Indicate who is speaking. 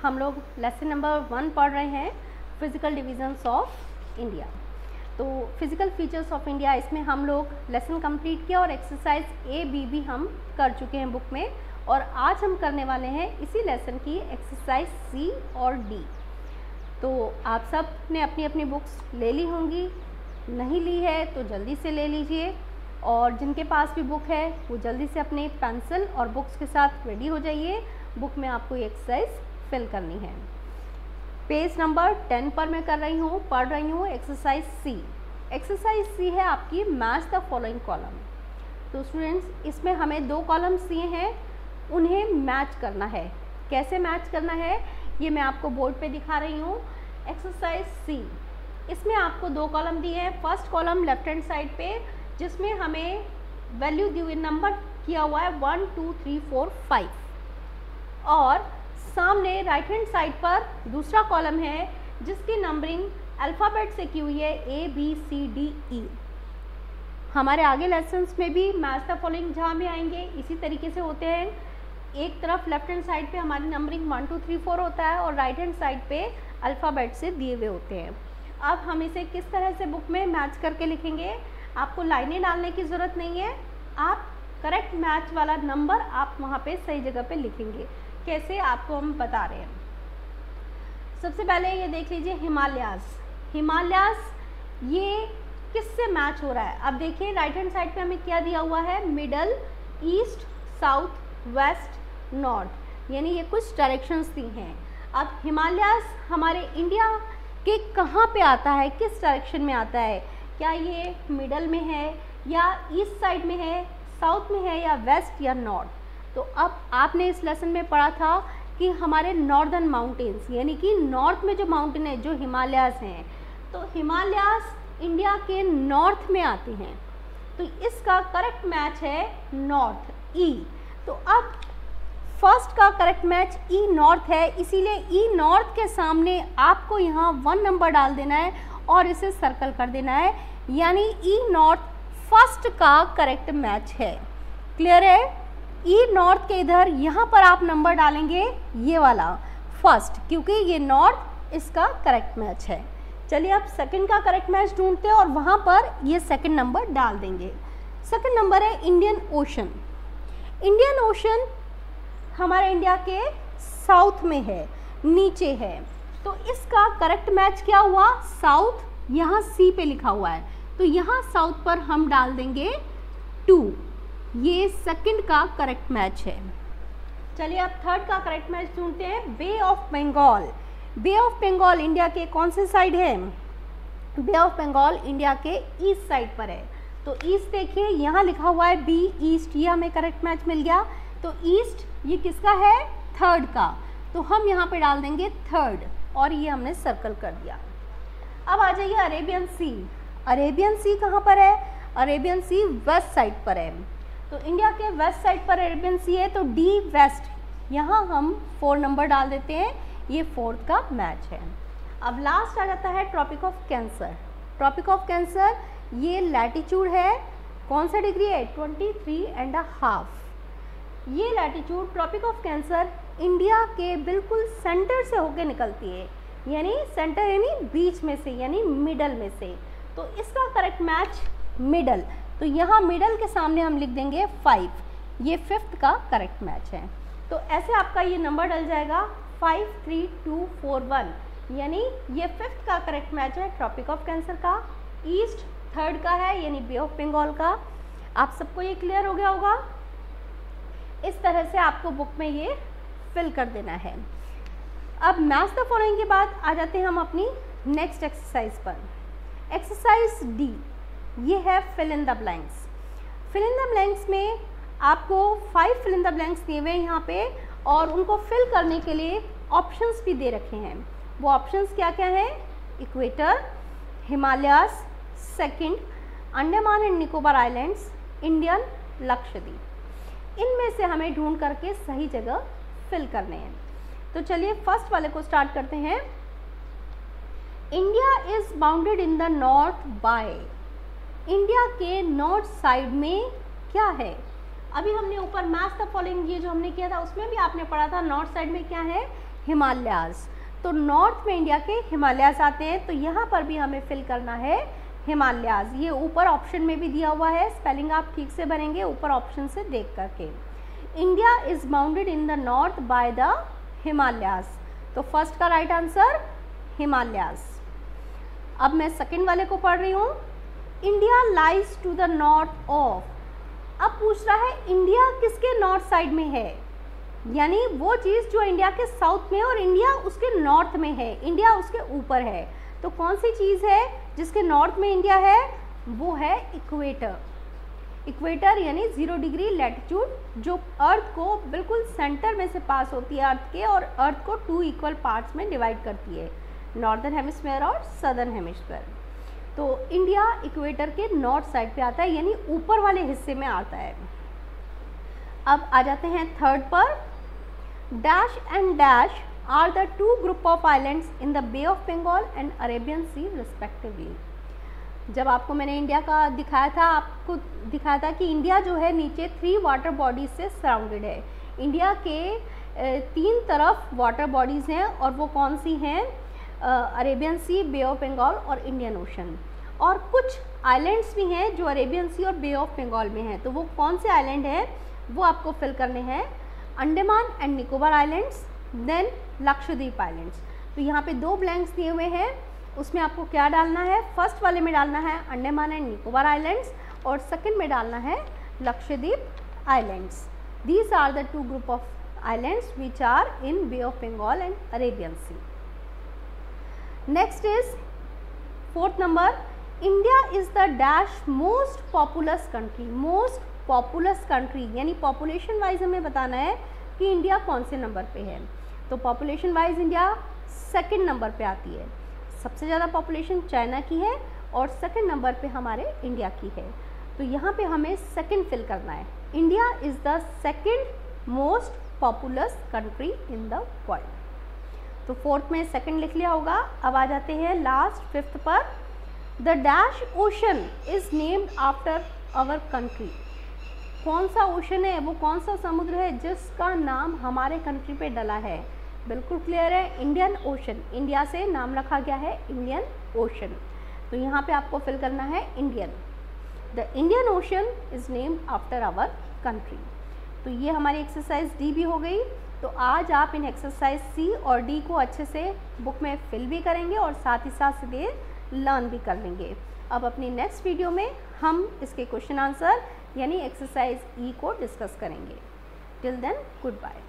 Speaker 1: हम लोग lesson number 1 पढ़ रहे हैं, फिजिकल डिविजन्स ऑफ इंडिया। तो फिजिकल फीचर्स ऑफ इंडिया, इसमें हम लोग लेसन कंप्लीट किया और एक्सरसाइज A, B भी हम कर चुके हैं बुक में, और आज हम करने वाले हैं इसी लेसन की एक्सरसाइज C और D। तो आप सब ने अपनी अपनी बुक्स ले ली होंगी, नहीं ली है तो जल्दी से ले लीजिए, और जिनके पास भी बुक है वो जल्दी से अपने पेंसिल और बुक्स के साथ रेडी हो जाइए। बुक में आपको ये एक्सरसाइज फिल करनी है। पेज नंबर 10 पर मैं कर रही हूँ, पढ़ रही हूँ एक्सरसाइज C। एक्सरसाइज C है आपकी मैच द फॉलोइंग कॉलम। तो स्टूडेंट्स, इसमें हमें 2 कॉलम्स दिए हैं, उन्हें मैच करना है। कैसे मैच करना है ये मैं आपको बोर्ड पे दिखा रही हूँ। एक्सरसाइज C, इसमें आपको 2 कॉलम दिए हैं। First column left hand side पे, जिसमें हमें वैल्यू दी हुई नंबर किया हुआ है 1 2 3 4 5, और सामने राइट हैंड साइड पर दूसरा कॉलम है जिसकी नंबरिंग अल्फ़ाबेट से की हुई है A B C D E। हमारे आगे लेसन्स में भी मैच द फॉलोइंग जहाँ भी आएंगे इसी तरीके से होते हैं। एक तरफ लेफ्ट हैंड साइड पे हमारी नंबरिंग 1 2 3 4 होता है और राइट हैंड साइड पे अल्फ़ाबेट से दिए हुए होते हैं। अब हम इसे किस तरह से बुक में मैच करके लिखेंगे, आपको लाइनें डालने की ज़रूरत नहीं है, आप करेक्ट मैच वाला नंबर आप वहाँ पे सही जगह पे लिखेंगे। कैसे आपको हम बता रहे हैं। सबसे पहले ये देख लीजिए हिमालयास। हिमालयास ये किससे मैच हो रहा है। अब देखिए राइट हैंड साइड पे हमें क्या दिया हुआ है, middle, east, south, west, north, यानी ये कुछ डायरेक्शंस दी हैं। अब हिमालयास हमारे इंडिया के कहाँ पे आता है, किस डायरेक्शन में आता है, क्या ये मिडल में है या ईस्ट साइड में है, साउथ में है या वेस्ट या नॉर्थ। तो अब आपने इस लेसन में पढ़ा था कि हमारे नॉर्दर्न माउंटेन्स, यानी कि नॉर्थ में जो माउंटेन है, जो हिमालयास हैं, तो हिमालयास इंडिया के नॉर्थ में आते हैं। तो इसका करेक्ट मैच है नॉर्थ, ई। तो अब फर्स्ट का करेक्ट मैच ई नॉर्थ है, इसीलिए ई नॉर्थ के सामने आपको यहाँ 1 नंबर डाल देना है और इसे सर्कल कर देना है, यानी ई नॉर्थ फर्स्ट का करेक्ट मैच है। क्लियर है। ई नॉर्थ के इधर यहाँ पर आप नंबर डालेंगे ये वाला फर्स्ट, क्योंकि ये नॉर्थ इसका करेक्ट मैच है। चलिए अब सेकंड का करेक्ट मैच ढूंढते हैं और वहाँ पर ये सेकंड नंबर डाल देंगे। सेकंड नंबर है इंडियन ओशन। इंडियन ओशन हमारे इंडिया के साउथ में है, नीचे है, तो इसका करेक्ट मैच क्या हुआ, साउथ, यहाँ सी पे लिखा हुआ है, तो यहाँ साउथ पर हम डाल देंगे 2। ये सेकंड का करेक्ट मैच है। चलिए अब थर्ड का करेक्ट मैच ढूंढते हैं। Bay of Bengal. Bay of Bengal India के कौन से साइड है, बे ऑफ बंगाल इंडिया के ईस्ट साइड पर है। तो ईस्ट देखिए यहाँ लिखा हुआ है बी, ईस्ट, ये हमें करेक्ट मैच मिल गया। तो ईस्ट ये किसका है, थर्ड का, तो हम यहाँ पे डाल देंगे थर्ड, और ये हमने सर्कल कर दिया। अब आ जाइए अरेबियन सी। अरेबियन सी कहाँ पर है, अरेबियन सी वेस्ट साइड पर है। तो इंडिया के वेस्ट साइड पर अरेबियन सी है, तो डी वेस्ट, यहाँ हम 4 नंबर डाल देते हैं, ये 4th का मैच है। अब लास्ट आ जाता है tropic of cancer. Tropic of cancer ये लैटिट्यूड है, कौन सा डिग्री है, 23.5। ये latitude tropic of cancer India के बिल्कुल सेंटर से होके निकलती है, यानी सेंटर यानी बीच में से, यानी मिडल में से। तो इसका करेक्ट मैच मिडल, तो यहाँ मिडल के सामने हम लिख देंगे 5, ये 5th का करेक्ट मैच है। तो ऐसे आपका ये नंबर डल जाएगा 5 3 2 4 1, यानी ये 5th का करेक्ट मैच है ट्रॉपिक ऑफ कैंसर का। ईस्ट थर्ड का है, यानी बे ऑफ बंगाल का। आप सबको ये क्लियर हो गया होगा। इस तरह से आपको बुक में ये फिल कर देना है। अब मैच द फॉलोइंग के बाद आ जाते हैं हम अपनी नेक्स्ट एक्सरसाइज पर। एक्सरसाइज डी, ये है fill in the blanks. Fill in the blanks में आपको 5 फिल इन द ब्लैंक्स दिए हुए हैं यहाँ पे, और उनको फिल करने के लिए ऑप्शंस भी दे रखे हैं। वो ऑप्शंस क्या क्या हैं, equator, Himalayas, second, Andaman and Nicobar islands, Indian, Lakshadweep. इनमें से हमें ढूंढ करके सही जगह फिल करने हैं। तो चलिए फर्स्ट वाले को स्टार्ट करते हैं। India is bounded in the north bye, India के नॉर्थ साइड में क्या है। अभी हमने ऊपर मैच द फॉलोइंग ये जो हमने किया था उसमें भी आपने पढ़ा था नॉर्थ साइड में क्या है, हिमालयाज। तो नॉर्थ में इंडिया के हिमालयाज आते हैं, तो यहाँ पर भी हमें फिल करना है हिमालयाज। ये ऊपर ऑप्शन में भी दिया हुआ है, स्पेलिंग आप ठीक से भरेंगे ऊपर ऑप्शन से देख करके। India is bounded in the north by the Himalayas, तो फर्स्ट का राइट आंसर हिमालयाज। अब मैं सेकंड वाले को पढ़ रही हूँ, India lies to the north of. अब पूछ रहा है इंडिया किसके नॉर्थ साइड में है, यानी वो चीज़ जो इंडिया के साउथ में है और इंडिया उसके नॉर्थ में है, इंडिया उसके ऊपर है। तो कौन सी चीज़ है जिसके नॉर्थ में इंडिया है, वो है इक्वेटर। इक्वेटर यानी 0 डिग्री लैटिट्यूड, जो अर्थ को बिल्कुल सेंटर में से पास होती है अर्थ के, और अर्थ को 2 इक्वल पार्ट्स में डिवाइड करती है, नॉर्दर्न हेमिस्फीयर और सदर्न हेमिस्फीयर। तो इंडिया इक्वेटर के नॉर्थ साइड पे आता है, यानी ऊपर वाले हिस्से में आता है। अब आ जाते हैं थर्ड पर, dash and dash are the 2 group of islands in the bay of Bengal and Arabian sea respectively. जब आपको मैंने इंडिया का दिखाया था, आपको दिखाया था कि इंडिया जो है नीचे 3 वाटर बॉडीज से सराउंडेड है। इंडिया के 3 तरफ वाटर बॉडीज़ हैं, और वो कौन सी हैं, Arabian sea, bay of Bengal और इंडियन ओशन। और कुछ आइलैंड्स भी हैं जो अरेबियन सी और बे ऑफ बंगाल में हैं। तो वो कौन से आइलैंड हैं वो आपको फिल करने हैं, Andaman and Nicobar islands, then Lakshadweep islands. तो यहाँ पे 2 ब्लैंक्स दिए हुए हैं, उसमें आपको क्या डालना है, फर्स्ट वाले में डालना है अंडमान एंड निकोबार आइलैंड्स, और सेकंड में डालना है Lakshadweep islands. These are the 2 group of islands which are in Bay of Bengal and Arabian Sea. Next is 4th number, India is the dash most populous country. Most populous country यानी population wise हमें बताना है कि India कौन से number पे है। तो population wise India 2nd number पे आती है। सबसे ज़्यादा पॉपुलेशन चाइना की है और 2nd नंबर पे हमारे इंडिया की है। तो यहाँ पे हमें 2nd फिल करना है, India is the 2nd most populous country in the world. तो 4th में 2nd लिख लिया होगा। अब आ जाते हैं लास्ट 5th पर, the dash ocean is named after our country. कौन सा ओशन है, वो कौन सा समुद्र है जिसका नाम हमारे कंट्री पे डला है। बिल्कुल क्लियर है, इंडियन ओशन, इंडिया से नाम रखा गया है इंडियन ओशन। तो यहाँ पे आपको फिल करना है Indian, the Indian Ocean is named after our country. तो ये हमारी एक्सरसाइज डी भी हो गई। तो आज आप इन एक्सरसाइज सी और डी को अच्छे से बुक में फिल भी करेंगे और साथ ही साथ से लर्न भी कर लेंगे। अब अपनी नेक्स्ट वीडियो में हम इसके क्वेश्चन आंसर यानी एक्सरसाइज ई को डिस्कस करेंगे। Till then good bye.